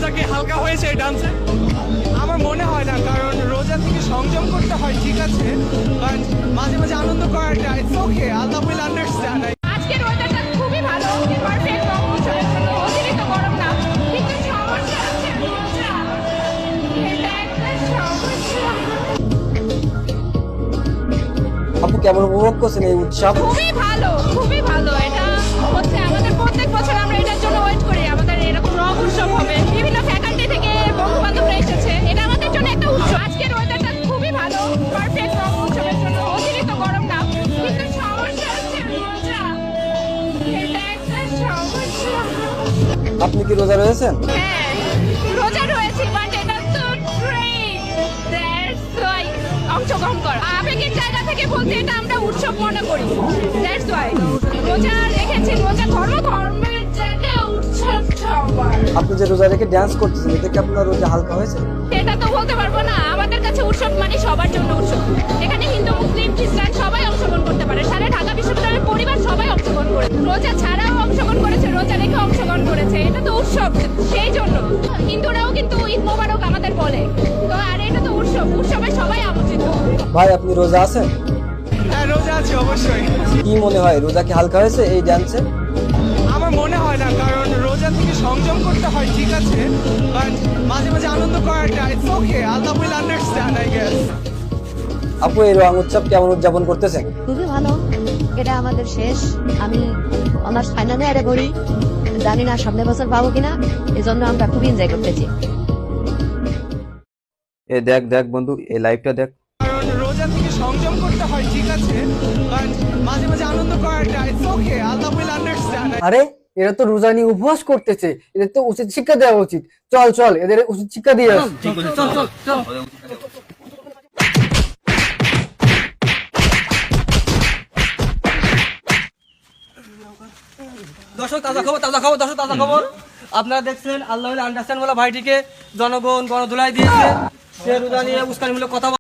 রোজা কি হালকা হয়েছে এই ডান্সে? আমার মনে হয় না, কারণ রোজা থেকে সংযম করতে হয়, ঠিক আছে, বাট মাঝে মাঝে আনন্দ করাটা it's okay, Allah will understand. আজকের ওয়েদারটা খুবই ভালো, পারফেক্ট উৎসবের জন্য, অতিরিক্ত গরম না, কিন্তু সমস্যা হচ্ছে রোজা, এটা একটা সমস্যা। আপু কেমন উপভোগ করছেন এই উৎসব? খুবই ভালো, খুবই ভালো। এটা হচ্ছে আমাদের প্রত্যেক বছর আমরা এটার জন্য ওয়েট করি, আমাদের এরকম রক উৎসব হবে, বিভিন্ন ফ্যাকাল্টি থেকে বন্ধু বান্ধবরা এসেছে, এটা আমাদের জন্য একটা উৎসব। আজকের ওয়েদারটা খুবই ভালো, পারফেক্ট রক উৎসবের জন্য, অতিরিক্ত গরম না, কিন্তু সমস্যা হচ্ছে রোজা, এটা একটা সমস্যা। আপনি কি রোজা রয়েছেন? হ্যাঁ, রোজা রয়েছি, বাট এটা তো ট্রেন, দ্যাটস ওয়াই অংশগ্রহণ করা। আবেগের জায়গা থেকে বলতে এটা আমরা উৎসব মনে করি, দ্যাটস ওয়াই রোজা রেখেছি। রোজা ধর্মের জায়গায় উৎসব সবার। আপনি যে রোজা রেখে ডান্স করতেছেন, এতে কি আপনার রোজা হালকা হয়েছে? এটা তো বলতে পারবো না, আমাদের কাছে উৎসব মানে সবার জন্য উৎসব। এখানে হিন্দু, মুসলিম, খ্রিস্টান সবাই অংশগ্রহণ করতে পারে, সারা ঢাকা বিশ্ববিদ্যালয়ের পরিবার সবাই অংশগ্রহণ করে, রোজা ছাড়াও অংশগ্রহণ করেছে, রোজা রেখে অংশগ্রহণ করেছে, এটা তো উৎসব। সেই জন্য হিন্দুরাও কিন্তু ঈদ মোবারক আমাদের বলে, তো আর এটা তো উৎসব, উৎসবে সবাই আমন্ত্রিত। ভাই আপনি রোজা আছেন? হ্যাঁ, রোজা আছি অবশ্যই। কি মনে হয় রোজা কি হালকা হয়েছে এই ডান্সে? আমার মনে হয় না, কারণ রোজা থেকে সংযম করতে হয়, ঠিক আছে, বাট মাঝে মাঝে আনন্দ করাটা it's okay, Allah will understand I guess. আপু এই রং উৎসব কেমন উদযাপন করতেছেন? খুবই ভালো। এটা আমাদের শেষ, আমি অনার্স ফাইনাল ইয়ারে পড়ি, জানি না সামনের বছর পাবো কিনা, এজন্য আমরা খুবই এনজয় করতেছি। এ দেখ দেখ বন্ধু, এই লাইভটা দেখ। কারণ রোজা থেকে সংযম করতে হয়, ঠিক আছে, বাট মাঝে মাঝে আনন্দ করাটা it's okay, Allah will understand. আরে এরা তো রোজা নিয়ে উপবাস করতেছে, এদের তো উচিত শিক্ষা দেওয়া উচিত। চল চল, এদের উচিত শিক্ষা দিয়ে আসি। দর্শক তাজা খবর দর্শক তাজা খবর। আপনারা দেখছেন আল্লাহ আন্ডারস্ট্যান্ড বলা ভাইটিকে জনগণ গণধুলাই দিয়েছে, সে রোজা নিয়ে উস্কানিমূলক কথা